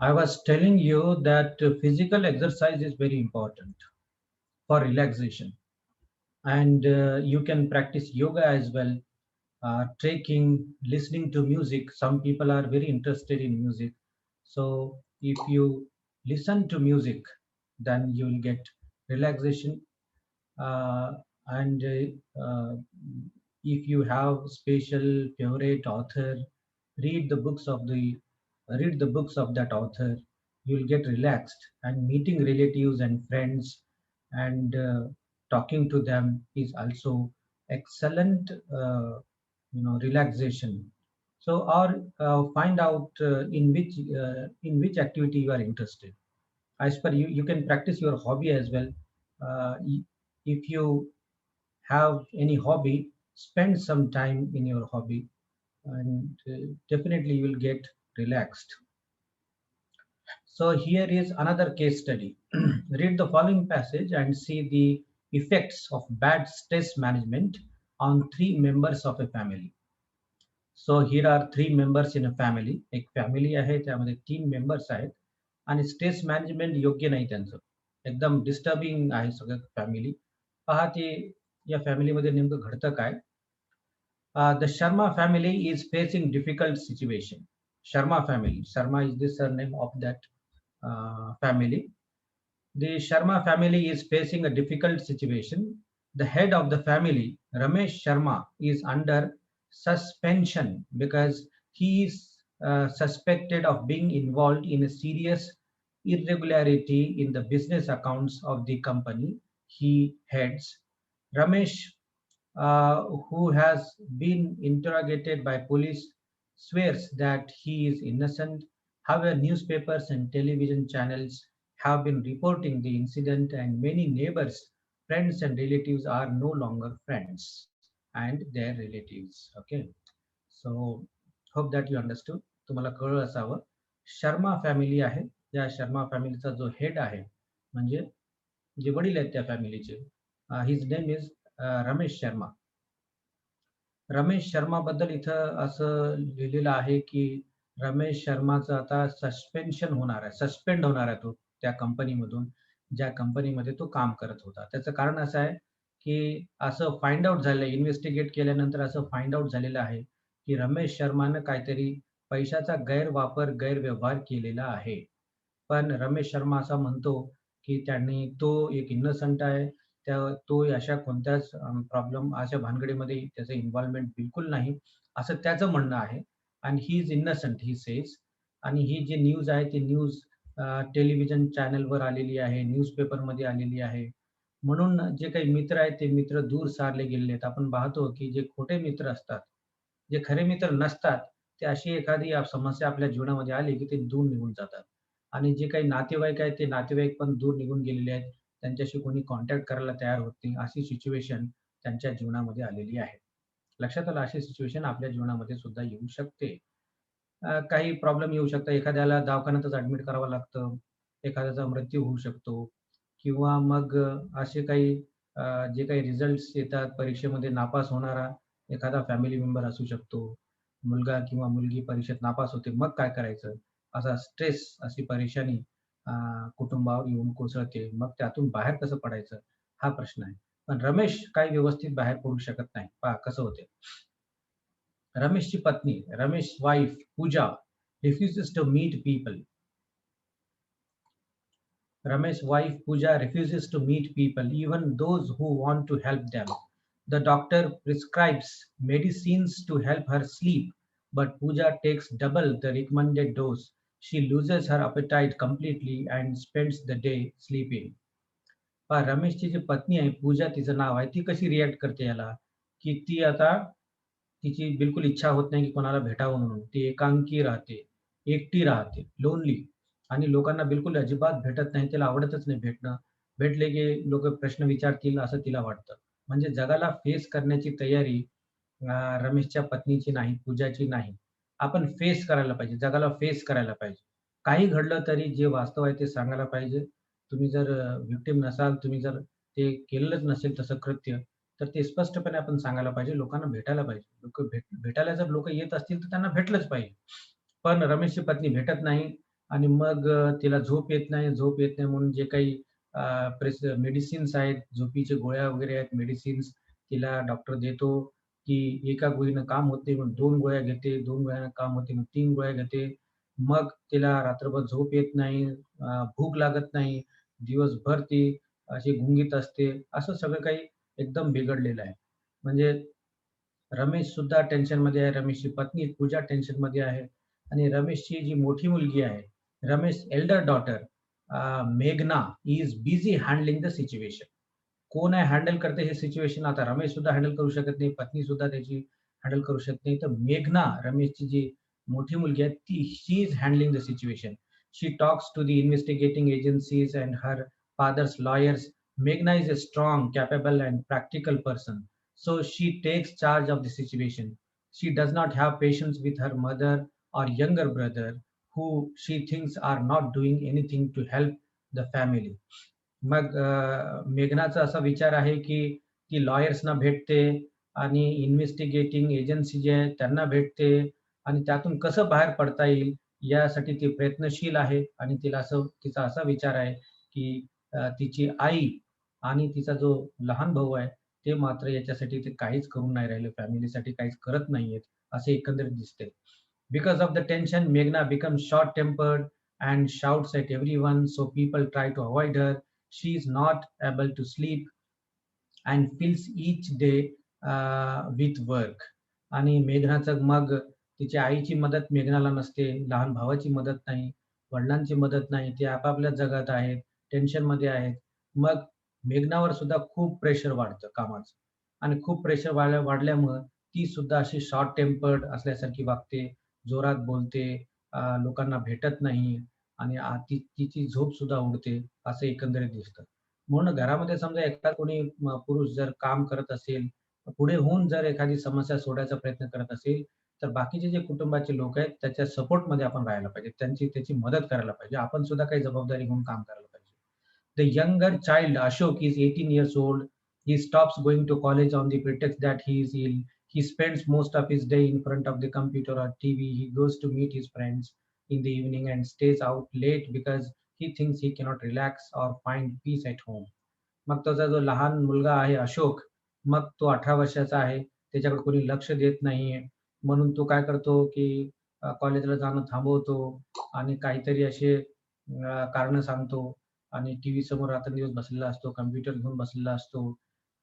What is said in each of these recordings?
I was telling you that physical exercise is very important for relaxation, and you can practice yoga as well, trekking, listening to music. Some people are very interested in music. So if you listen to music, then you will get relaxation. And if you have special favorite author, read the books of the read the books of that author. You will get relaxed, and meeting relatives and friends and talking to them is also excellent relaxation. So, or find out in which activity you are interested. As per you, you can practice your hobby as well. If you have any hobby, spend some time in your hobby, and definitely you will get relaxed. So here is another case study. Read the following passage and see the effects of bad stress management on three members of a family. So here are three members in a family. एक family आहे, त्यामध्ये तीन members आहेत आणि stress management योग्य नाही त्यांचं. एकदम डिस्टर्बिंग आहे सगळं फॅमिली. पहा ते या फॅमिलीमध्ये नेमकं घडतं काय? The Sharma family is facing difficult situation. Sharma family. Sharma is the surname of that family. The Sharma family is facing a difficult situation. The head of the family, Ramesh Sharma, is under suspension because he is suspected of being involved in a serious irregularity in the business accounts of the company he heads. Ramesh, who has been interrogated by police, swears that he is innocent. However, newspapers and television channels have been reporting the incident, and many neighbors, friends, and relatives are no longer friends and their relatives. Okay, so hope that you understood. तुम्हाला कळलं असावं. Sharma family आहे. या शर्मा फॅमिलीचा जो head आहे, म्हणजे जे वडील आहेत त्या फॅमिलीचे, his name is Ramesh Sharma. Ramesh शर्माबद्दल इथं असं लिहिलेलं आहे, की रमेश शर्माचं आता सस्पेन्शन होणार आहे, सस्पेंड होणार आहे तो त्या कंपनीमधून, ज्या कंपनीमध्ये तो काम करत होता. त्याचं कारण असं आहे, की असं फाइंड आउट झालंय, इन्व्हेस्टिगेट केल्यानंतर असं फाइंड आउट झालेलं आहे, की रमेश शर्मानं काहीतरी पैशाचा गैरवापर, गैरव्यवहार केलेला आहे. पण रमेश शर्मा असा म्हणतो, की त्यांनी तो एक इन्नोसंट आहे. तो अशा कोणत्याच प्रॉब्लेम अशा भानगडीमध्ये त्याचं इन्व्हॉल्वमेंट बिलकुल नाही, असं त्याचं म्हणणं आहे. आणि ही इज इन्नोसंट ही सेज. आणि ही जी न्यूज आहे ती न्यूज टेलिव्हिजन चॅनलवर आलेली आहे, न्यूजपेपरमध्ये आलेली आहे. म्हणून जे काही मित्र आहेत ते मित्र दूर सारले गेलेले आहेत. आपण पाहतो, की जे खोटे मित्र असतात, जे खरे मित्र नसतात, ते अशी एखादी समस्या आपल्या जीवनामध्ये आली, की ते दूर निघून जातात. आणि जे काही नातेवाईक आहेत, ते नातेवाईक पण दूर निघून गेलेले आहेत. त्यांच्याशी कोणी कॉन्टॅक्ट करायला तयार होत नाही. अशी सिच्युएशन त्यांच्या जीवनामध्ये आलेली आहे. लक्षात आलं, अशी सिच्युएशन आपल्या जीवनामध्ये सुद्धा येऊ शकते. काही प्रॉब्लेम येऊ शकतात. एखाद्याला दवाखान्यातच ॲडमिट करावं लागतं. एखाद्याचा मृत्यू होऊ शकतो किंवा मग असे काही जे काही रिझल्ट्स येतात, परीक्षेमध्ये नापास होणारा एखादा फॅमिली मेंबर असू शकतो. मुलगा किंवा मुलगी परीक्षेत नापास होते. मग काय करायचं? असा स्ट्रेस, अशी परेशानी कुटुंबावर येऊन कोसळते. मग त्यातून बाहेर कसं पडायचं? हा प्रश्न आहे. पण रमेश काही व्यवस्थित बाहेर पडू शकत नाही. पहा कसं होते. रमेशची पत्नी, Ramesh wife Pooja refuses to meet people. Ramesh's wife Pooja refuses to meet people, even those who want to help them. The doctor prescribes medicines to help her sleep, but Pooja takes double the recommended dose. She loses her appetite completely and spends the day sleeping. पहा रमेशची जी पत्नी आहे, पूजा तिचं नाव आहे, ती कशी react करते याला, की ती आता तिची बिलकुल इच्छा होत नाही की कोणाला भेटावं म्हणून. ती एकांकी राहते, एकटी राहते, लोनली. आणि लोकांना बिलकुल अजिबात भेटत नाही. तिला आवडतच नाही भेटणं. भेटले की लोकं प्रश्न विचारतील असं तिला वाटतं. म्हणजे जगाला फेस करण्याची तयारी रमेशच्या पत्नीची नाही, पूजाची नाही. आपण फेस करायला पाहिजे. जगाला फेस करायला पाहिजे. काही घडलं तरी जे वास्तव आहे ते सांगायला पाहिजे. तुम्ही जर नसाल, तुम्ही जर ते केलेलंच नसेल तसं कृत्य, तर ते स्पष्टपणे आपण सांगायला पाहिजे. लोकांना भेटायला पाहिजे. लोकं भेटायला जर लोकं येत असतील तर त्यांना भेटलंच पाहिजे. पण रमेशची पत्नी भेटत नाही आणि मग तिला झोप येत नाही, झोप येत नाही म्हणून जे काही मेडिसिन्स आहेत, झोपीच्या गोळ्या वगैरे आहेत, मेडिसिन्स तिला डॉक्टर देतो, की एका गोळीनं काम होत नाही म्हणून 2 गोळ्या घेते, 2 गोळ्यानं काम होते म्हणून 3 गोळ्या घेते. मग तिला रात्रभर झोप येत नाही, भूक लागत नाही, दिवसभर ती अशी गुंगीत असते. असं सगळं काही एकदम बिघडलेलं आहे. म्हणजे रमेश सुद्धा टेन्शनमध्ये आहे. रमेशची पत्नी पूजा टेन्शनमध्ये आहे आणि रमेशची जी मोठी मुलगी आहे, रमेश एल्डर डॉटर मेघना is busy handling the situation. कोण आहे हँडल करते हे सिच्युएशन आता रमेश सुद्धा हँडल करू शकत नाही, पत्नी सुद्धा त्याची हँडल करू शकत नाही. तर मेघना रमेशची जी मोठी मुलगी आहे ती she is handling the situation. She talks to the investigating agencies and her father's lawyers. Meghna is a strong, capable, and practical person. So she takes charge of the situation. She does not have patience with her mother or younger brother, who she thinks are not doing anything to help the family. मग मेघनाचा असा विचार आहे, की ती लॉयर्सना भेटते आणि investigating agency जे आहे त्यांना भेटते आणि त्यातून कसं बाहेर पडता येईल यासाठी ती प्रयत्नशील आहे आणि तिचा असा विचार आहे, की तिची आई आणि तिचा जो लहान भाऊ आहे, ते मात्र याच्यासाठी ते काहीच करून नाही राहिले, फॅमिलीसाठी काहीच करत नाहीयेत, असे एकंदरीत दिसते. Because of the tension, Meghna becomes short-tempered and shouts at everyone, so people try to avoid her. She is not able to sleep and fills each day with work. आणि मेघनाचं मग तिच्या आईची मदत मेघनाला नसते, लहान भावाची मदत नाही, वडिलांची मदत नाही. ते आपापल्या जगात आहेत, टेन्शनमध्ये आहेत. मग मेघनावर सुद्धा खूप प्रेशर वाढतं कामाचं आणि खूप प्रेशर वाढल्यामुळं ती सुद्धा अशी शॉर्ट टेम्पर्ड असल्यासारखी वागते, जोरात बोलते, लोकांना भेटत नाही आणि तिची झोप सुद्धा उडते, असं एकंदरीत दिसतं. म्हणून घरामध्ये समजा एखादा कोणी पुरुष जर काम करत असेल, पुढे होऊन जर एखादी समस्या सोडवायचा प्रयत्न करत असेल, तर बाकीचे जे कुटुंबाचे लोक आहेत त्याच्या सपोर्टमध्ये आपण राहायला पाहिजे. त्याची मदत करायला पाहिजे. आपण सुद्धा काही जबाबदारी घेऊन काम करायला पाहिजे. The younger child, Ashok, is 18 years old. He stops going to college on the pretext that he is ill. He spends most of his day in front of the computer or TV. He goes to meet his friends in the evening and stays out late because he thinks he cannot relax or find peace at home. मग त्याचा जो लहान मुलगा आहे अशोक, मग तो 18 वर्षाचा आहे. त्याच्याकडे कोणी लक्ष देत नाहीये. म्हणून तो काय करतो, की कॉलेजला जाणं थांबवतो आणि काहीतरी असे कारणं सांगतो आणि टीव्ही समोर रात्रंदिवस बसलेला असतो, कॉम्प्युटर घेऊन बसलेला असतो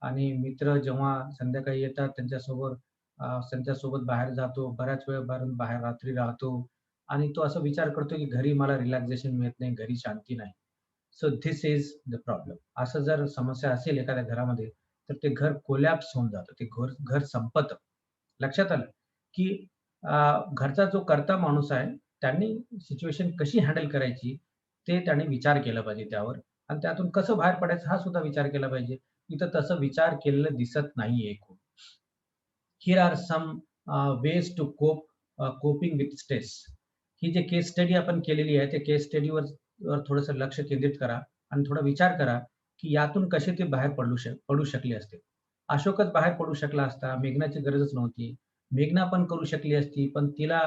आणि मित्र जेव्हा संध्याकाळी येतात त्यांच्यासोबत बाहेर जातो. बऱ्याच वेळ बाहेर रात्री राहतो आणि तो असा विचार करतो, की घरी मला रिलॅक्सेशन मिळत नाही, घरी शांती नाही. So this is the problem. असं जर समस्या असेल एखाद्या घरामध्ये, तर ते घर कोलॅप्स होऊन जातं. ते घर घर संपतं. लक्षात आलं, की घरचा जो कर्ता माणूस आहे, त्यांनी सिच्युएशन कशी हँडल करायची, ते त्याने विचार केला पाहिजे त्यावर आणि त्यातून कसं बाहेर पडायचं हा सुद्धा विचार केला पाहिजे. इथं तसं विचार केलेलं दिसत नाहीये. Here are some ways to coping with stress. ही जी केस स्टडी आपण केलेली आहे, त्या केस स्टडीवर थोडंसं लक्ष केंद्रित करा आणि थोडा विचार करा, की यातून कसे ते बाहेर पडू शकले असते. अशोकच बाहेर पडू शकला असता, मेघनाची गरजच नव्हती. मेघना पण करू शकली असती, पण तिला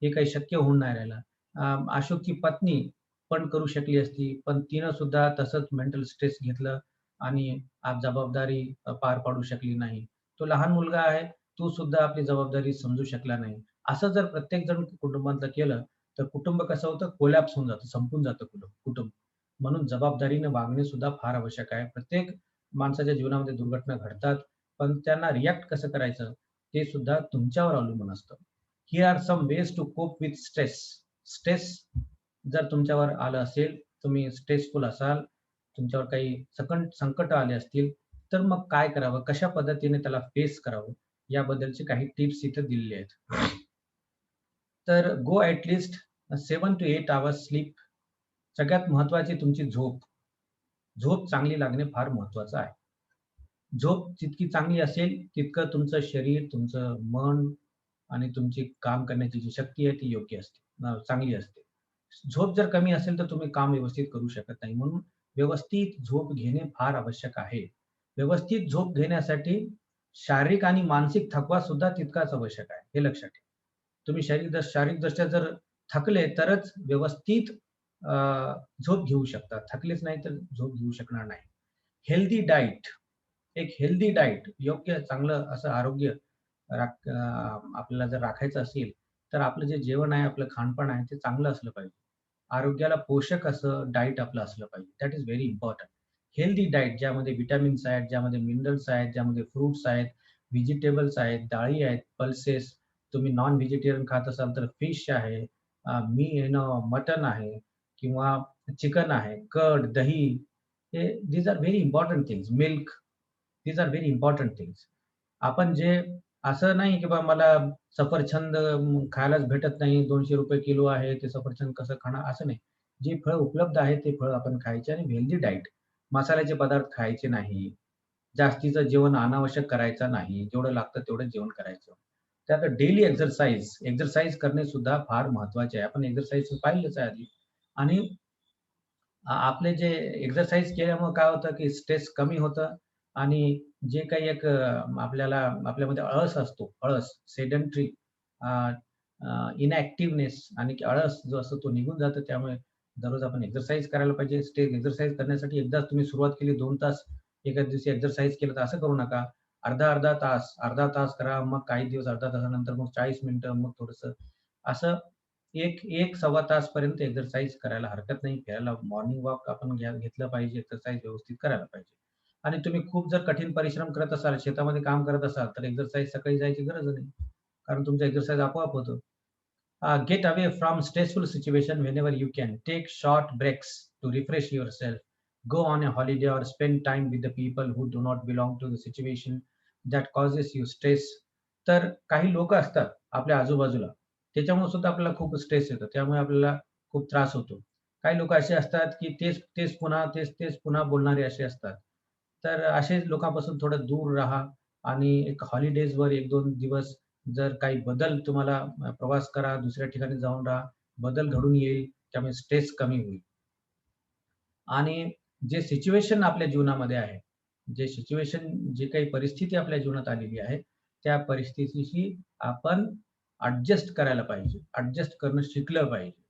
हे काही शक्य होऊन नाही राहिलं. अशोकची पत्नी पण करू शकली असती, पण तिनं सुद्धा तसंच मेंटल स्ट्रेस घेतलं आणि आज जबाबदारी पार पाडू शकली नाही. तो लहान मुलगा आहे, तो सुद्धा आपली जबाबदारी समजू शकला नाही. असं जर प्रत्येक जण कुटुंबातलं केलं, तर कुटुंब कसं होतं कोलॅप्स होऊन जातं, संपून जातं कुटुंब. म्हणून जबाबदारीने वागणे सुद्धा फार आवश्यक आहे. प्रत्येक माणसाच्या जीवनामध्ये दुर्घटना घडतात, पण त्यांना रिएक्ट कसं करायचं, ते सुद्धा तुमच्यावर अवलंबून असतं. Here are some ways to cope with stress. Stress जर तुमच्यावर आलं असेल, तुम्ही स्ट्रेसफुल असाल, तुमच्यावर काही संकट आले असतील, तर मग काय करावं? कशा पद्धतीने त्याला फेस करावं? याबद्दलचे काही टिप्स इथे दिलेले आहेत. तर go at least 7 to 8 hours sleep. सगळ्यात महत्त्वाची तुमची झोप. झोप चांगली लागणे फार महत्त्वाचं आहे. झोप जितकी चांगली असेल, तितकं तुमचं शरीर, तुमचं मन आणि तुमची काम करण्याची जी शक्ती आहे, ती योग्य असते, चांगली असते. झोप जर कमी असेल, तर तुम्ही काम व्यवस्थित करू शकत नाही. म्हणून व्यवस्थित झोप घेणे फार आवश्यक आहे. व्यवस्थित झोप घेण्यासाठी शारीरिक आणि मानसिक थकवा सुद्धा तितकाच आवश्यक आहे, हे लक्षात ठेवा. तुम्ही शारीरिकदृष्ट्या जर थकले, तरच व्यवस्थित झोप घेऊ शकता. थकलेच नाही तर झोप घेऊ शकणार नाही. हेल्दी डाएट, एक हेल्दी डाएट, योग्य चांगलं असं आरोग्य आपल्याला जर राखायचं असेल, तर आपलं जे जेवण आहे, आपलं खानपान आहे, ते चांगलं असलं पाहिजे. आरोग्याला पोषक असं डाएट आपलं असलं पाहिजे. That is very important. Healthy diet ज्यामध्ये व्हिटॅमिन्स आहेत, ज्यामध्ये मिनरल्स आहेत, ज्यामध्ये फ्रुट्स आहेत, व्हेजिटेबल्स आहेत, डाळी आहेत, पल्सेस. तुम्ही नॉन व्हेजिटेरियन खात असाल तर फिश आहे, मटन आहे किंवा चिकन आहे, कर्ड, दही. हे these are very important things. Milk, these are very important things. आपण जे असं नाही की बा मला सफरचंद खायलाच भेटत नाही, ₹200 किलो आहे, ते सफरचंद कसं खाणार? असं नाही. जी फळं उपलब्ध आहेत, ते फळं आपण खायची आणि हेल्दी डाएट. मसाल्याचे पदार्थ खायचे नाही. जास्तीचं जेवण अनावश्यक करायचं नाही. जेवढं लागतं तेवढं जेवण करायचं. त्यात डेली एक्सरसाइज करणे सुद्धा फार महत्त्वाचे आहे. आपण एक्सरसाइज पाहिलंच आहे आधी. आणि आपले जे एक्सरसाइज केल्यामुळं काय होतं, की स्ट्रेस कमी होतं आणि जे काही एक आपल्याला आपल्यामध्ये आळस असतो, सेडंटरी अ, अ, इनॅक्टिव्हनेस आणि आळस जो असतो तो निघून जातो. त्यामुळे दररोज आपण एक्सरसाइज करायला पाहिजे. एक्सरसाइज करण्यासाठी एकदाच तुम्ही सुरुवात केली 2 तास एखाद्या दिवशी एक्सरसाइज केलं तर असं करू नका. अर्धा तास करा. मग काही दिवस अर्ध्या तासानंतर मग 40 मिनिटं, मग थोडंसं असं 1 सव्वा तासपर्यंत एक्सरसाइज करायला हरकत नाही. फिरायला मॉर्निंग वॉक आपण घेतलं पाहिजे. एक्सरसाइज व्यवस्थित करायला पाहिजे. आणि तुम्ही खूप जर कठीण परिश्रम करत असाल, शेतामध्ये काम करत असाल, तर एक्सरसाइज सकाळी जायची गरज नाही. कारण तुमचं एक्सरसाइज आपोआप होतं. Get away from stressful situation whenever you can. Take short breaks to refresh yourself. Go on a holiday or spend time with the people who do not belong to the situation that causes you stress. तर काही लोक असतात आपल्या आजूबाजूला. त्याच्यामुळे सुद्धा आपल्याला खूप स्ट्रेस येतो. त्यामुळे आपल्याला खूप त्रास होतो. काही लोक असे असतात, की तेच पुन्हा बोलणारे असे असतात. तर असे लोकांपासून थोडं दूर राहा आणि एक हॉलिडेजवर 1-2 दिवस जर काही बदल तुम्हाला प्रवास करा, दुसऱ्या ठिकाणी जाऊन राहा. बदल घडून येईल. त्यामुळे स्ट्रेस कमी होईल. आणि जे सिच्युएशन आपल्या जीवनामध्ये आहे, जे काही परिस्थिती आपल्या जीवनात आलेली आहे, त्या परिस्थितीशी आपण ॲडजस्ट करायला पाहिजे. ॲडजस्ट करणं शिकलं पाहिजे.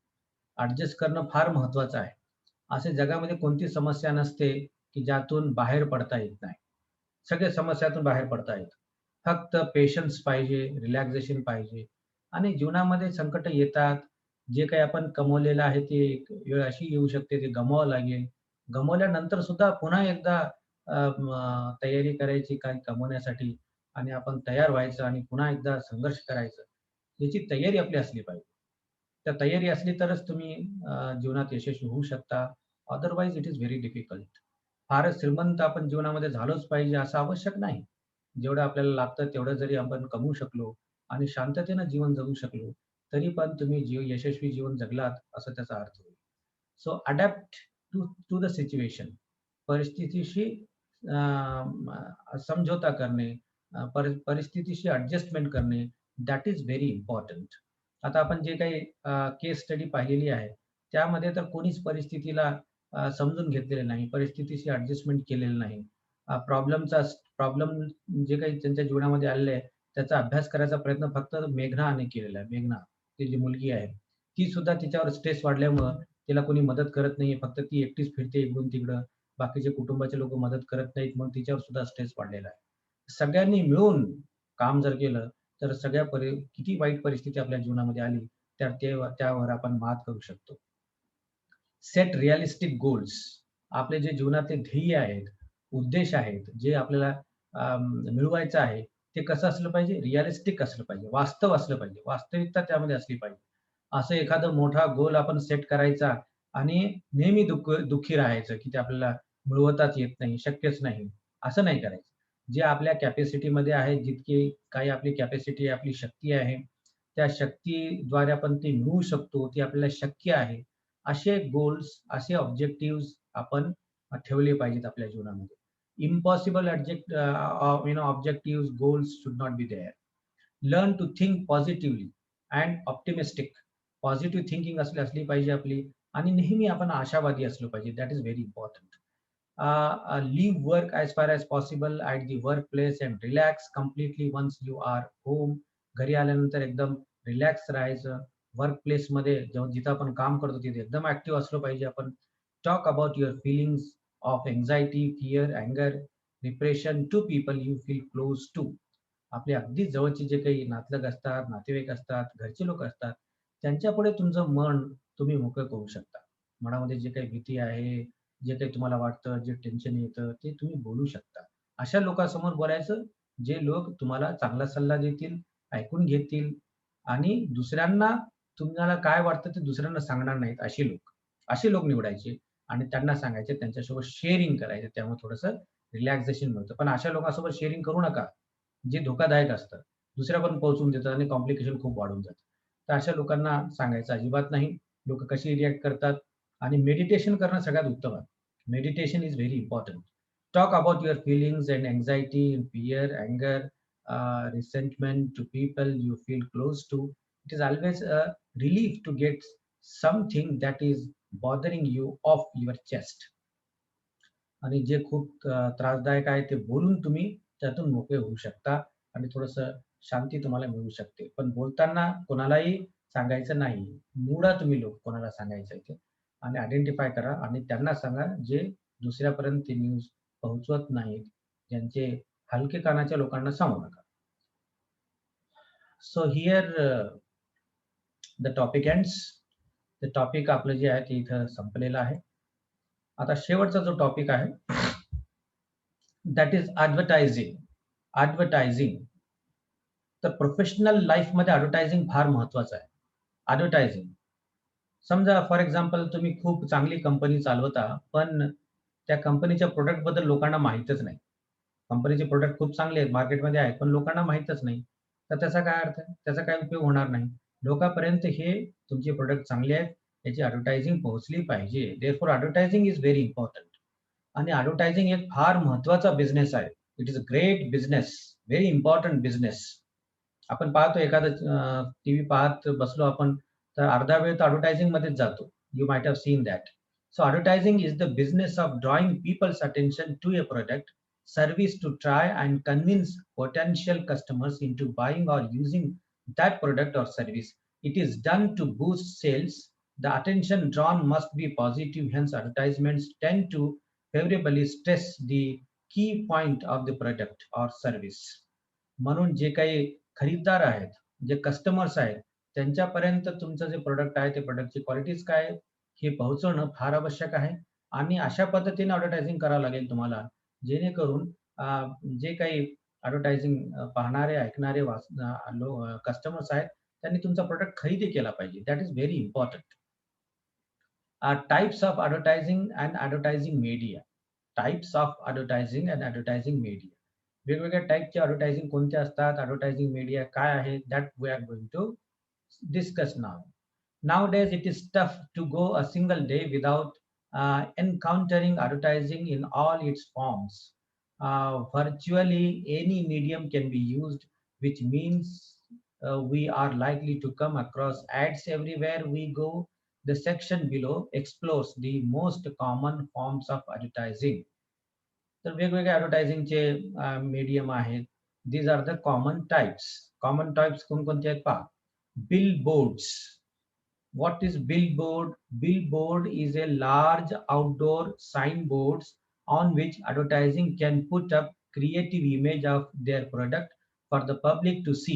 ॲडजस्ट करणं फार महत्त्वाचं आहे. असे जगामध्ये कोणती समस्या नसते, की ज्यातून बाहेर पडता येत नाही. सगळ्या समस्यातून बाहेर पडता येतं. फक्त पेशन्स पाहिजे, रिलॅक्सेशन पाहिजे आणि जीवनामध्ये संकटं येतात. जे काही आपण कमवलेलं आहे, ते एक वेळ अशी येऊ शकते, ते गमवावं लागेल. गमावल्यानंतर सुद्धा पुन्हा एकदा तयारी करायची काही कमवण्यासाठी आणि आपण तयार व्हायचं आणि पुन्हा एकदा संघर्ष करायचं. याची तयारी आपली असली पाहिजे. त्या तयारी असली तरच तुम्ही जीवनात यशस्वी होऊ शकता. Otherwise it is very difficult. फारच श्रीमंत आपण जीवनामध्ये झालोच पाहिजे असं आवश्यक नाही. जेवढं आपल्याला लागतं तेवढं जरी आपण कमवू शकलो आणि शांततेनं जीवन जगू शकलो, तरी पण तुम्ही यशस्वी जीवन जगलात असं त्याचा अर्थ होईल. So adapt to to the situation. परिस्थितीशी समझोता करणे, परिस्थितीशी ॲडजस्टमेंट करणे, दॅट इज व्हेरी इम्पोर्टंट. आता आपण जे काही केस स्टडी पाहिलेली आहे, त्यामध्ये तर कोणीच परिस्थितीला समजून घेतलेलं नाही. परिस्थितीशी ॲडजस्टमेंट केलेलं नाही. प्रॉब्लेम जे काही त्यांच्या जीवनामध्ये आलेले आहे, त्याचा अभ्यास करायचा प्रयत्न फक्त मेघनाने केलेला आहे. मेघना, ती जी मुलगी आहे, ती सुद्धा तिच्यावर स्ट्रेस वाढल्यामुळं तिला कोणी मदत करत नाहीये. फक्त ती एकटीच फिरते इकडून-तिकडं. बाकीचे कुटुंबाचे लोकं मदत करत नाहीत. म्हणून तिच्यावर सुद्धा स्ट्रेस वाढलेला आहे. सगळ्यांनी मिळून काम जर केलं, तर किती वाईट परिस्थिती आपल्या जीवनामध्ये आली, तर त्यावर आपण मात करू शकतो. Set realistic goals. आपले जे जीवनातले ध्येय आहेत, उद्देश आहेत, जे आपल्याला मिळवायचं आहे, ते कसं असलं पाहिजे? रिअलिस्टिक असलं पाहिजे. वास्तव असलं पाहिजे. वास्तविकता त्यामध्ये असली पाहिजे. असं एखादा मोठा गोल आपण सेट करायचा आणि नेहमी दुःखी राहायचं, की ते आपल्याला मिळवताच येत नाही, शक्यच नाही. असं नाही करायचं. जे आपल्या कॅपॅसिटीमध्ये आहे, जितकी काही आपली कॅपॅसिटी, आपली शक्ती आहे, त्या शक्तीद्वारे आपण ते मिळवू शकतो, ते आपल्याला शक्य आहे. असे गोल्स, असे ऑब्जेक्टिव्हज आपण ठेवले पाहिजेत आपल्या जीवनामध्ये. Impossible objectives, goals should not be there. Learn to think positively and optimistic. Positive thinking असली पाहिजे आपली आणि नेहमी आपण आशावादी असलो पाहिजे. That is very important. Leave work as far as possible at the work place and relax completely once you are home. घरी आल्यानंतर एकदम रिलॅक्स राहायचं. वर्क प्लेसमध्ये जेव्हा जिथं आपण काम करतो तिथे एकदम ऍक्टिव्ह असलो पाहिजे आपण. Talk about your feelings of anxiety, fear, अँगर, depression to people you feel close to. आपले अगदी जवळचे जे काही नातलग असतात, नातेवाईक असतात, घरचे लोक असतात, त्यांच्यापुढे तुमचं मन तुम्ही मोकळं करू शकता. मनामध्ये जे काही भीती आहे, जे काही तुम्हाला वाटतं, जे टेन्शन येतं, ते तुम्ही बोलू शकता. अशा लोकांसमोर बोलायचं, जे लोक तुम्हाला चांगला सल्ला देतील, ऐकून घेतील आणि दुसऱ्यांना तुम्हाला काय वाटतं ते दुसऱ्यांना सांगणार नाहीत, अशी लोक. असे लोक निवडायचे आणि त्यांना सांगायचे, त्यांच्यासोबत शेअरिंग करायचं. त्यामुळे थोडंसं रिलॅक्सेशन मिळतं. पण अशा लोकांसोबत शेअरिंग करू नका, जे धोकादायक असतं. दुसऱ्यापर्यंत पोहोचवून देतात आणि कॉम्प्लिकेशन खूप वाढून जातं. तर अशा लोकांना सांगायचं अजिबात नाही. लोकं कशी रिएक्ट करतात आणि मेडिटेशन करणं सगळ्यात उत्तम आहे. Meditation is very important. Talk about your feelings and anxiety, fear, अँगर, resentment to people you feel close to. It is always a relief to get something that is bothering you off your chest. आणि जे खूप त्रासदायक आहे ते बोलून तुम्ही त्यातून मोकळे होऊ शकता आणि थोडंसं शांती तुम्हाला मिळू शकते. पण बोलताना कोणालाही सांगायचं नाही. निवडा तुम्ही लोक कोणाला सांगायचं आहे ते आणि आयडेंटिफाय करा आणि त्यांना सांगा जे दुसऱ्यापर्यंत ती न्यूज पोहोचवत नाहीत. ज्यांचे हलके कानाच्या लोकांना सांगू नका. So here the topic ends. ते टॉपिक आपलं जे आहे ते इथं संपलेलं आहे. आता शेवटचा जो टॉपिक आहे दॅट इज ॲडव्हर्टायझिंग. ॲडव्हर्टायझिंग. तर प्रोफेशनल लाईफमध्ये ॲडव्हर्टायझिंग फार महत्त्वाचं आहे. ॲडव्हर्टायझिंग. समजा फॉर एक्झाम्पल तुम्ही खूप चांगली कंपनी चालवता, पण त्या कंपनीच्या प्रॉडक्टबद्दल लोकांना माहीतच नाही. कंपनीचे प्रॉडक्ट खूप चांगले आहेत, मार्केटमध्ये आहेत, पण लोकांना माहीतच नाही. तर त्याचा काय अर्थ आहे? त्याचा काही उपयोग होणार नाही. लोकांपर्यंत हे तुमचे प्रॉडक्ट चांगले आहेत, याची ॲडव्हर्टायझिंग पोहोचली पाहिजे. Therefore advertising is very important. आणि ॲडव्हर्टायझिंग एक फार महत्त्वाचा बिझनेस आहे. It is a great business, very important business. आपण पाहतो एखादं टीव्ही पाहत बसलो आपण, तर अर्धा वेळ तर ॲडव्हर्टायझिंगमध्येच जातो. You might have seen that. So advertising is the business of drawing people's attention to a product, service to try and convince potential customers into buying or using that product or service. It is done to boost sales. The attention drawn must be positive, hence advertisements tend to favorably stress the key point of the product or service. म्हणून जे काही खरीददार आहेत, जे customers आहेत, त्यांच्यापर्यंत तुमचं जे प्रॉडक्ट आहे, ते प्रॉडक्टची क्वालिटीज काय आहे, हे पोहोचवणं फार आवश्यक आहे. आणि अशा पद्धतीने ॲडव्हर्टायझिंग करावं लागेल तुम्हाला, जेणेकरून जे काही ॲडव्हर्टायझिंग पाहणारे, ऐकणारे कस्टमर्स आहेत, त्यांनी तुमचा प्रॉडक्ट खरेदी केला पाहिजे. That is very important. Types of advertising and advertising media. Types of advertising and advertising media. वेगवेगळ्या टाइपचे ॲडव्हर्टायझिंग कोणते असतात, ॲडव्हर्टायझिंग मीडिया काय आहे, that we are going to discuss now. Nowadays, it is tough to go a single day without encountering advertising in all its forms. Virtually any medium can be used, which means we are likely to come across ads everywhere we go. The section below explores the most common forms of advertising. तर वेगवेगळ्या ॲडव्हर्टायझिंगचे medium आहेत. These are the common types. Common types कोणकोणते आहेत पहा. Billboards. What is billboard? Billboard is a large outdoor signboards on which advertising can put up creative image of their product for the public to see.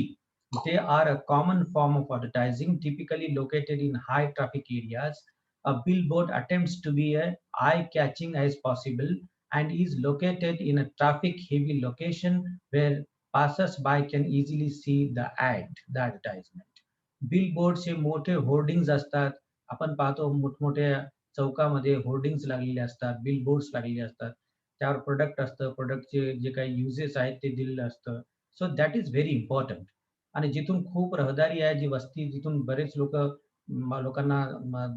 They are a common form of advertising, typically located in high traffic areas. A billboard attempts to be as eye-catching as possible and is located in a traffic-heavy location where passers-by can easily see the ad, the advertisement. Billboards हे मोठे hoardings असतात. आपण पाहतो मोठमोठ्या चौकामध्ये hoardings लागलेले असतात, billboards लागलेले असतात. त्यावर प्रोडक्ट असतं, प्रोडक्टचे जे काही युजेस आहेत ते दिलेलं असतं. So that is very important. आणि जिथून खूप रहदारी आहे, जी वस्ती जिथून बरेच लोकांना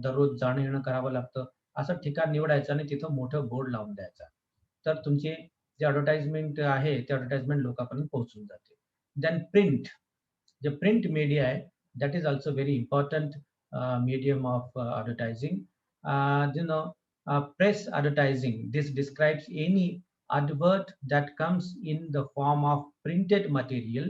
दररोज जाणं येणं करावं लागतं, असं ठिकाण निवडायचं आणि तिथं मोठं बोर्ड लावून द्यायचा. तर तुमचे जे ॲडव्हर्टाइजमेंट आहे, ते ॲडव्हर्टाइजमेंट लोकांपर्यंत पोहोचून जाते. Then print. जे प्रिंट मीडिया आहे, that is also very important medium of advertising. Press advertising. This describes any advert that comes in the form of printed material.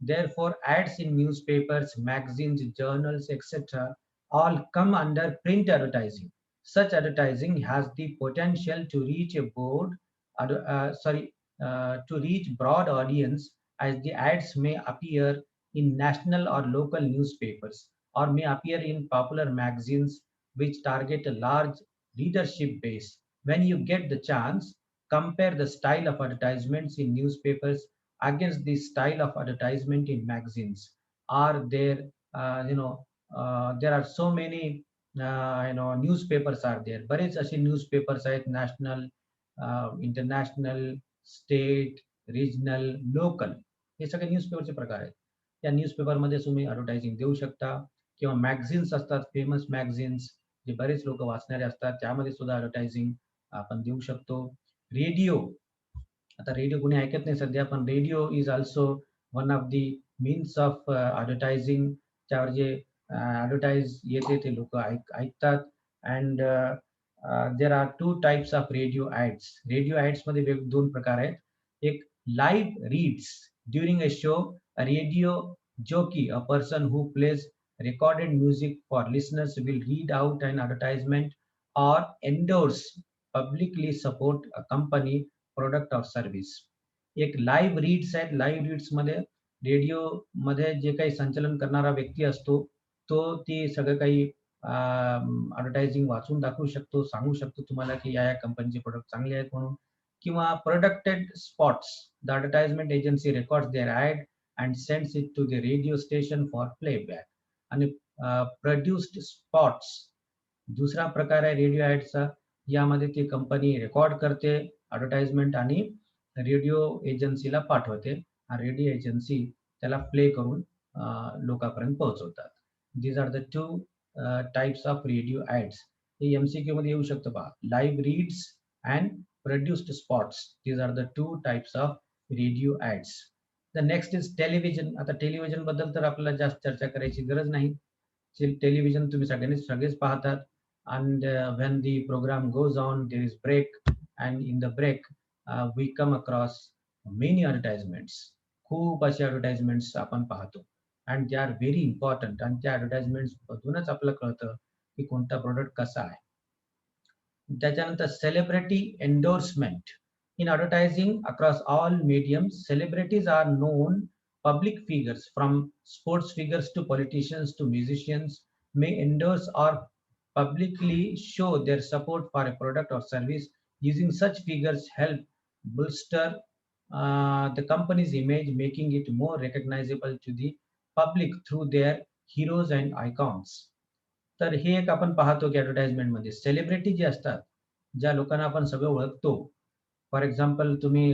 Therefore, ads in newspapers, magazines, journals, etc., all come under print advertising. Such advertising has the potential to reach a to reach broad audience, as the ads may appear in national or local newspapers or may appear in popular magazines which target a large readership base. When you get the chance, compare the style of advertisements in newspapers against the style of advertisement in magazines. Are there, there are so many, newspapers are there. बरेच असे newspapers आहेत, national, international, state, regional, local. हे सगळे न्यूजपेपरचे प्रकार आहेत. त्या न्यूजपेपरमध्ये तुम्ही ॲडव्हर्टायझिंग देऊ शकता, किंवा मॅगझिन्स असतात, फेमस मॅगझिन्स जे बरेच लोक वाचणारे असतात, त्यामध्ये सुद्धा ॲडव्हर्टायझिंग आपण देऊ शकतो. रेडिओ, आता रेडिओ कोणी ऐकत नाही सध्या, पण radio is also one of the means of advertising. त्यावर जे ॲडव्हर्टाईज येते ते लोक ऐकतात. And there are two types of radio ads. Radio ॲड्समध्ये दोन प्रकार आहेत. एक live reads during a show. A radio jockey, a person who plays recorded music for listeners, will read out an advertisement or endorse, publicly support a company, product or service. एक live reads आहेत. Live reads मध्ये radio मध्ये जे काही संचलन करणारा व्यक्ती असतो, तो ती सगळं काही ॲडव्हर्टायझिंग वाचून दाखवू शकतो, सांगू शकतो तुम्हाला की या कंपनीचे प्रोडक्ट चांगले आहेत म्हणून. किंवा produced spots. The advertisement agency records their ad and sends it to the radio station for playback. आणि प्रोड्युस्ड स्पॉट्स दुसरा प्रकार आहे रेडिओ ॲडचा. यामध्ये ती कंपनी रेकॉर्ड करते ॲडव्हर्टाइजमेंट आणि रेडिओ एजन्सीला पाठवते. रेडिओ एजन्सी त्याला प्ले करून लोकांपर्यंत पोहोचवतात. These are the two types of radio ads. हे MCQ मध्ये येऊ शकतं पहा. Live reads and produced spots, these are the two types of radio ads. The next is television. आता टेलिव्हिजन बद्दल तर आपल्याला जास्त चर्चा करायची गरज नाही. टेलिव्हिजन तुम्ही सगळेच पाहतात. and when the program goes on, there is break, and in the break we come across many advertisements. खूप असे ॲडव्हर्टाइजमेंट्स आपण पाहतो, and they are very important. आणि त्या ॲडव्हर्टाइजमेंट्स मधूनच आपल्याला कळतं की कोणता प्रोडक्ट कसा आहे. त्याच्यानंतर celebrity endorsement. In advertising across all mediums, celebrities are known public figures, from sports figures to politicians to musicians, may endorse or publicly show their support for a product or service. Using such figures help bolster the company's image, making it more recognizable to the public through their heroes and icons. तर हे एक आपण पाहतो की ॲडव्हर्टाइजमेंटमध्ये celebrity जे असतात, ज्या लोकांना आपण सगळं ओळखतो. फॉर एक्झाम्पल तुम्ही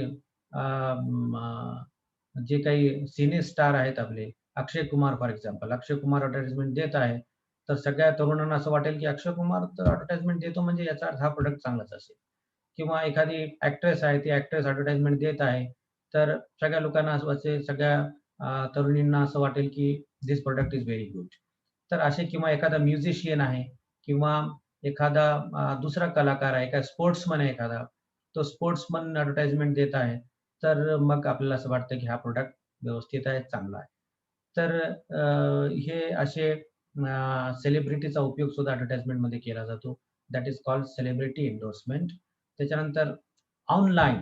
जे काही सिने स्टार आहेत आपले, Akshay Kumar for example, Akshay Kumar advertisement देत आहे, तर सगळ्या तरुणांना असं वाटेल की अक्षय कुमार तर ॲडव्हर्टाइजमेंट देतो म्हणजे याचा अर्थ हा प्रोडक्ट चांगलाच असेल. किंवा एखादी ॲक्ट्रेस आहे, ती ॲक्ट्रेस ॲडव्हर्टाइजमेंट देत आहे, तर सगळ्या लोकांना असं वाटेल, सगळ्या तरुणींना असं वाटेल की दिस प्रोडक्ट इज व्हेरी गुड. तर असे, किंवा एखादा म्युझिशियन आहे, किंवा एखादा दुसरा कलाकार आहे, काय स्पोर्ट्समन आहे एखादा, तो स्पोर्ट्समन ॲडव्हर्टाइजमेंट देत आहे, तर मग आपल्याला असं वाटतं की हा प्रोडक्ट व्यवस्थित आहे, चांगला आहे. तर हे असे सेलिब्रिटीचा उपयोग सुद्धा ॲडव्हर्टाइजमेंटमध्ये केला जातो. That is called celebrity endorsement. त्याच्यानंतर online.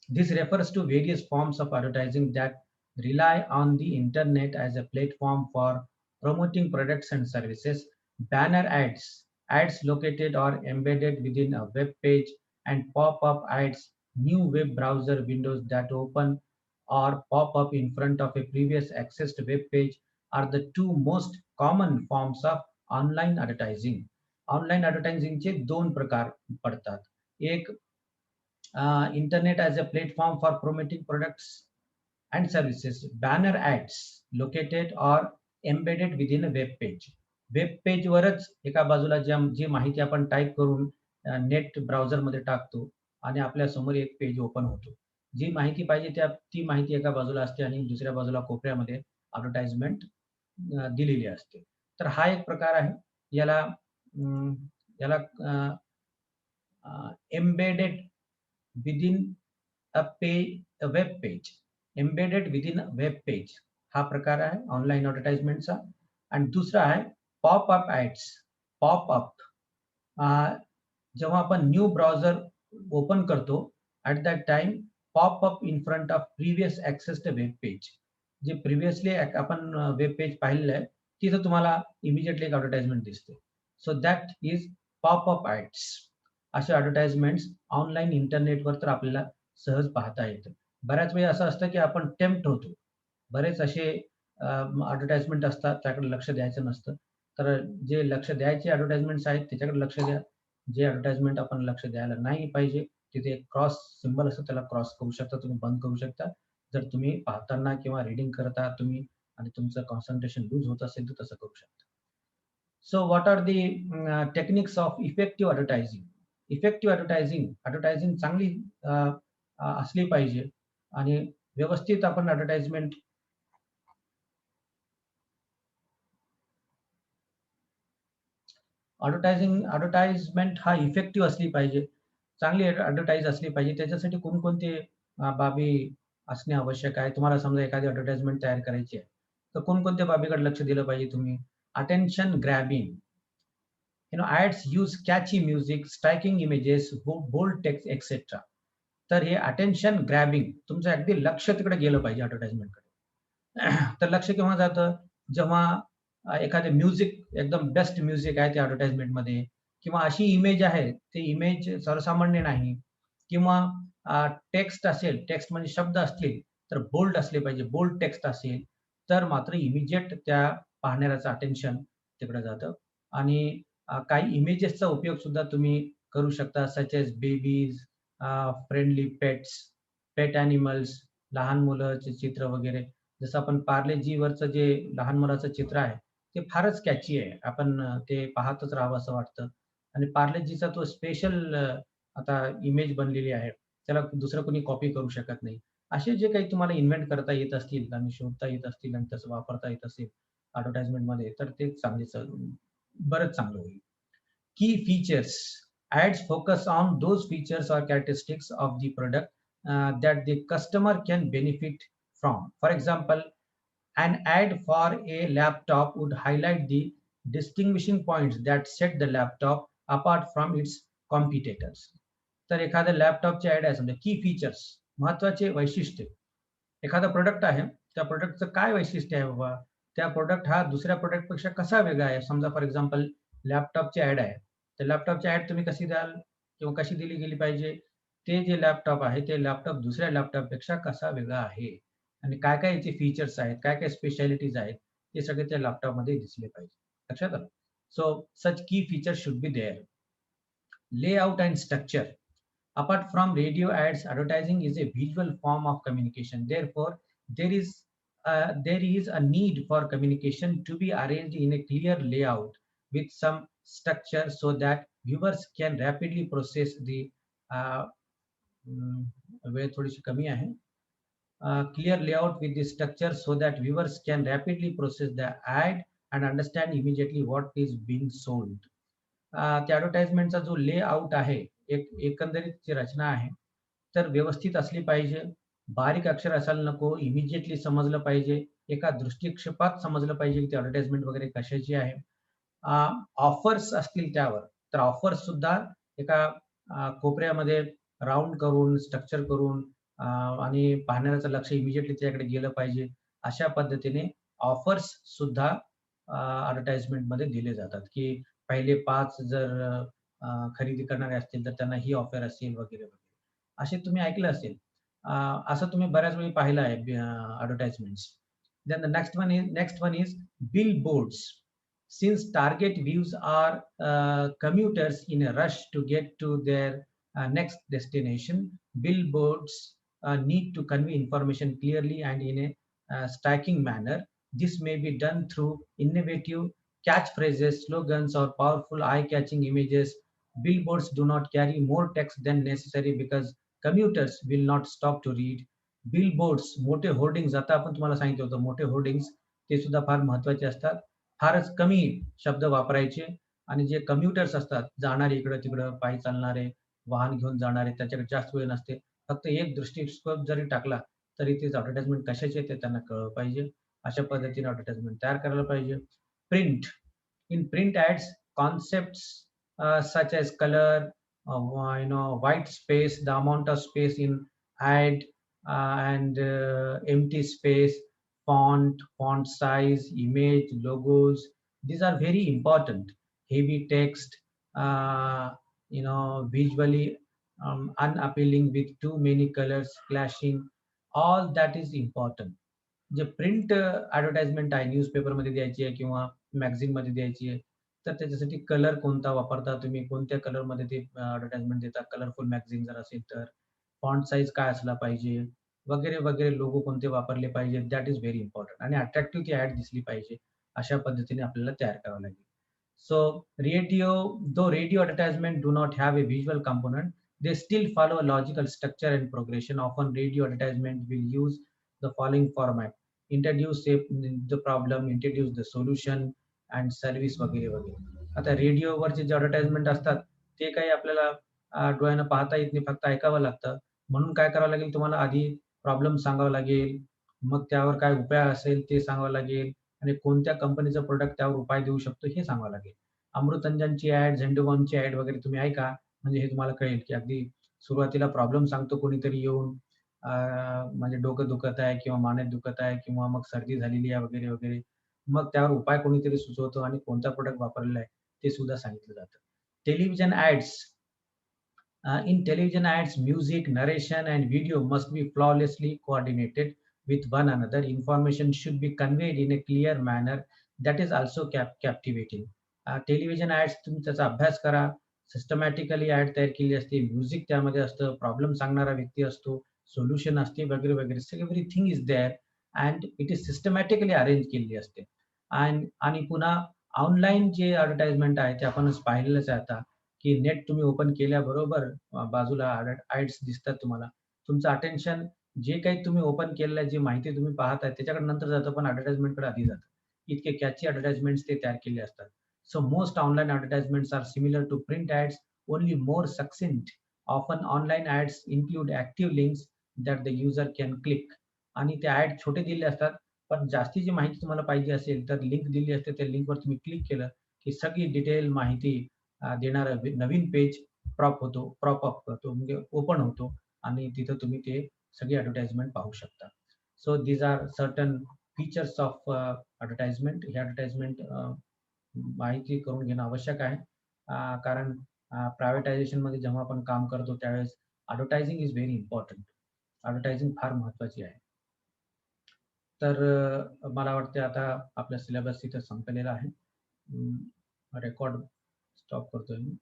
This refers to various forms of advertising that rely on the internet as a platform for promoting products and services. Banner ads, ads located or embedded within a web page, and pop-up ads, new web browser windows that open or pop up in front of a previous accessed web page, are the two most common forms of online advertising. Online ॲडव्हर्टायझिंगचे दोन प्रकार पडतात. एक, internet as a platform for promoting products and services. Banner ads located or embedded within a web page. Web पेजवरच एका बाजूला जी माहिती आपण टाईप करून नेट ब्राउझरमध्ये टाकतो आणि आपल्या समोर एक पेज ओपन होतो. जी माहिती पाहिजे ती माहिती एका बाजूला असते आणि दुसऱ्या बाजूला कोपऱ्यामध्ये ॲडव्हर्टाइजमेंट दिलेली असते. तर हा एक प्रकार आहे. याला याला embedded within a web page. Embedded within a web page हा प्रकार आहे ऑनलाईन ॲडव्हर्टाइजमेंटचा. आणि दुसरा आहे पॉपअप ॲड्स. पॉपअप जेव्हा आपण न्यू ब्राउझर ओपन करतो, at that time pop up in front of previous accessed web page. जे प्रिव्हियसली आपण वेब पेज पाहिलेलं आहे, तिथं तुम्हाला इमिडिएटली एक ॲडव्हर्टाइजमेंट दिसते. So that is pop up ads. असे ॲडव्हर्टाइजमेंट्स ऑनलाईन इंटरनेटवर तर आपल्याला सहज पाहता येतं. बऱ्याच वेळी असं असतं, की आपण टेम्प्ट होतो. बरेच असे ॲडव्हर्टाइजमेंट असतात, त्याकडे लक्ष द्यायचं नसतं. तर जे लक्ष द्यायचे ॲडव्हर्टाइजमेंट्स आहेत, त्याच्याकडे लक्ष द्या. जे ॲडव्हर्टाइजमेंट आपण लक्ष द्यायला नाही पाहिजे, तिथे एक क्रॉस सिम्बॉल असतो, त्याला क्रॉस करू शकता, तुम्ही बंद करू शकता. जर तुम्ही पाहताना किंवा रीडिंग करत आहात तुम्ही आणि तुमचं कॉन्सन्ट्रेशन लूज होत असेल, तर तसं करू शकता. So what are the techniques of effective advertising? Effective advertising चांगली असली पाहिजे आणि व्यवस्थित आपण ॲडव्हर्टाइजमेंट हा इफेक्टिव्ह असली पाहिजे. चांगली ॲडव्हर्टाइज असली पाहिजे. त्याच्यासाठी कोणकोणते बाबी असणे आवश्यक आहे? तुम्हाला समजा एखादी ॲडव्हर्टाइजमेंट तयार करायची आहे, तर कोणकोणत्या बाबीकडे लक्ष दिलं पाहिजे तुम्ही? Attention grabbing. Ads use catchy music, striking images, bold text etcetera. तर हे अटेन्शन ग्रॅबिंग तुमचं अगदी लक्ष तिकडे गेलं पाहिजे ॲडव्हर्टाइजमेंटकडे. तर लक्ष केव्हा जातं? जेव्हा एखादं म्युझिक एकदम बेस्ट म्युझिक आहे त्या ॲडव्हर्टाइजमेंटमध्ये किंवा अशी इमेज आहे, ती इमेज सर्वसामान्य नाही किंवा टेक्स्ट असेल, टेक्स्ट म्हणजे शब्द असतील, तर बोल्ड असले पाहिजे. बोल्ड टेक्स्ट असेल, तर मात्र इमिडिएट त्या पाहणाऱ्याचं अटेन्शन तिकडे जातं. आणि काही इमेजेसचा उपयोग सुद्धा तुम्ही करू शकता, such as babies, friendly pets, pet animals, लहान मुलाचे चित्र वगैरे. जसं आपण पार्ले-जीवरचं जे लहान मुलाचं चित्र आहे, ते फारच कॅची आहे. आपण ते पाहतच राहावं असं वाटतं. आणि पार्ले-जीचा तो स्पेशल आता इमेज बनलेली आहे. त्याला दुसरं कोणी कॉपी करू शकत नाही. असे जे काही तुम्हाला इन्व्हेंट करता येत असतील आणि शोधता येत असतील आणि तसं वापरता येत असेल ॲडव्हर्टाइजमेंटमध्ये, तर ते बरंच चांगलं होईल. Key features. Ads focus on those features or characteristics of the product that the customer can benefit from. For example, an ad for a laptop would highlight the distinguishing points that set the laptop apart from its competitors. तर एखाद्या लॅपटॉपची add आहे समजा, की features, महत्त्वाचे वैशिष्ट्य. एखादा product आहे, त्या प्रॉडक्टचं काय वैशिष्ट्य आहे बाबा? त्या प्रॉडक्ट हा दुसऱ्या प्रॉडक्टपेक्षा कसा वेगळा आहे? समजा फॉर एक्झाम्पल लॅपटॉपची ॲड आहे. तर लॅपटॉपची ॲड तुम्ही कशी द्याल किंवा कशी दिली गेली पाहिजे? ते जे लॅपटॉप आहे, ते लॅपटॉप दुसऱ्या लॅपटॉपपेक्षा कसा वेगळा आहे? आणि काय-काय याचे फीचर्स आहेत, काय-काय स्पेशालिटीज आहेत, ते सगळे त्या लॅपटॉपमध्ये दिसले पाहिजे. लक्षात आलं? So such key features should be there. Layout and structure. Apart from radio ads, advertising is a visual form of communication. Therefore, there is a need for communication to be arranged in a clear layout with some structure so that viewers can rapidly process the uh, वेळ थोडीशी कमी आहे. Clear layout with the structure so that viewers can rapidly process the ad and understand immediately what is being sold. त्या ॲडव्हर्टाइजमेंटचा जो layout आहे, एकंदरीत जी रचना आहे, तर व्यवस्थित असली पाहिजे. बारीक अक्षर असायला नको, इमिडिएटली समजलं पाहिजे. एका दृष्टिक्षेपात समजलं पाहिजे, की ती ॲडव्हर्टाइजमेंट वगैरे कशाची आहे. ऑफर्स असतील त्यावर, तर ऑफर्स सुद्धा एका कोपऱ्यामध्ये राउंड करून, स्ट्रक्चर करून आणि पाहणाऱ्याचं लक्ष इमिडिएटली त्याच्याकडे गेलं पाहिजे. अशा पद्धतीने ऑफर्स सुद्धा ॲडव्हर्टाइजमेंटमध्ये दिले जातात, की पहिले 5 जर खरेदी करणारे असतील, तर त्यांना ही ऑफर असेल वगैरे, वगैरे. असे तुम्ही ऐकलं असेल. असं तुम्ही बऱ्याच वेळी पाहिलं आहे advertisements. Then the next one is billboards. Since target views are commuters in a rush to get to their next destination, billboards need to convey information clearly and in a striking manner. This may be done through innovative catchphrases, slogans, or powerful eye-catching images. Billboards do not carry more text than necessary because commuters will not stop to read. Billboards, मोठे hoardings, आता आपण तुम्हाला सांगितलं होतं मोठे hoardings ते सुद्धा फार महत्त्वाचे असतात. फारच कमी शब्द वापरायचे आणि जे कम्युटर्स असतात, जाणारे इकडं-तिकडं, पायी चालणारे, वाहन घेऊन जाणारे, त्याच्याकडे जास्त वेळ नसते. फक्त एक दृष्टिक्षेप जरी टाकला, तरी ते ॲडव्हर्टाइजमेंट कशाची आहे ते त्यांना कळलं पाहिजे. अशा पद्धतीने ॲडव्हर्टाइजमेंट तयार करायला पाहिजे. Print. In print ads, concepts such as color, white space, the amount of space in ad, and empty space, font size, image, logos. These are very important. Heavy text, visually unappealing with too many colors clashing. All that is important. जे print advertisement आहे न्यूजपेपरमध्ये द्यायची आहे किंवा मॅगझिनमध्ये द्यायची आहे, तर त्याच्यासाठी कलर कोणता वापरता तुम्ही, कोणत्या कलरमध्ये ते ॲडव्हर्टाइजमेंट देता, कलरफुल मॅगझिन जर असेल तर, फॉन्ट साईज काय असला पाहिजे, वगैरे, वगैरे. लोगो कोणते वापरले पाहिजे, दॅट इज व्हेरी इम्पॉर्टंट आणि अट्रॅक्टिव्ह ती ॲड दिसली पाहिजे. अशा पद्धतीने आपल्याला तयार करावं लागेल. So though radio advertisement do not have a visual component, they still follow a logical structure and progression. Often radio advertisement will use the following format: introduce the problem, introduce the solution and service वगैरे वगैरे. आता रेडिओवरचे जे advertisement असतात ते काही आपल्याला डोळ्यानं पाहता येत नाही, फक्त ऐकावं लागतं. म्हणून काय करावं लागेल तुम्हाला आधी प्रॉब्लेम सांगावा लागेल, मग त्यावर काय उपाय असेल ते सांगावं लागेल आणि कोणत्या कंपनीचं प्रॉडक्ट त्यावर उपाय देऊ शकतो हे सांगावं लागेल. अमृतंजनची ॲड, झेंडूबामची ॲड वगैरे तुम्ही ऐका, म्हणजे हे तुम्हाला कळेल, की अगदी सुरुवातीला प्रॉब्लेम सांगतो कोणीतरी येऊन, अ, म्हणजे डोकं दुखत आहे किंवा मानेत दुखत आहे किंवा मग सर्दी झालेली आहे वगैरे, वगैरे. मग त्यावर उपाय कोणीतरी सुचवतो आणि कोणता प्रॉडक्ट वापरलेला आहे ते सुद्धा सांगितलं जातं. Television ads. In television ads, music, narration, and video must be flawlessly coordinated with one another. Information should be conveyed in a clear manner that is also captivating. Television ads तुम्ही त्याचा अभ्यास करा. सिस्टमॅटिकली ॲड तयार केली असते. Music त्यामध्ये असतं, problem सांगणारा व्यक्ती असतो, सोल्युशन असते, वगैरे, वगैरे. Everything is there and it is systematically arrange केलेली असते. आणि पुन्हा ऑनलाईन जे ॲडव्हर्टाइजमेंट आहे ते आपणच पाहिलेलंच आहे आता. की नेट तुम्ही ओपन केल्याबरोबर बाजूला ॲड्स दिसतात तुम्हाला. तुमचं अटेन्शन जे काही तुम्ही ओपन केलेलं आहे, जी माहिती तुम्ही पाहताय त्याच्याकडे नंतर जातं, पण ॲडव्हर्टाइजमेंटकडे आधी जातं. इतके कॅची ॲडव्हर्टाइजमेंट्स ते तयार केले असतात. So most online advertisements are similar to print ads, only more succinct. Often online ads include active links that the user can click. आणि ते ॲड छोटे दिले असतात, पण जास्तीची माहिती तुम्हाला पाहिजे असेल तर लिंक दिली असते. त्या लिंकवर तुम्ही क्लिक केलं, की सगळी डिटेल माहिती देणारा नवीन पेज प्रॉप अप करतो, म्हणजे ओपन होतो आणि तिथं तुम्ही ते सगळी ॲडव्हर्टाइजमेंट पाहू शकता. So these are certain features of advertisement. ही ॲडव्हर्टाइजमेंट माहिती करून घेणं आवश्यक आहे. कारण प्रायव्हेटायझेशनमध्ये जेव्हा आपण काम करतो त्यावेळेस advertising is very important. Advertising फार महत्त्वाची आहे. तर मला वाटते आता आपला सिलेबस तिथं संपलेला आहे. रेकॉर्ड स्टॉप करतोय मी.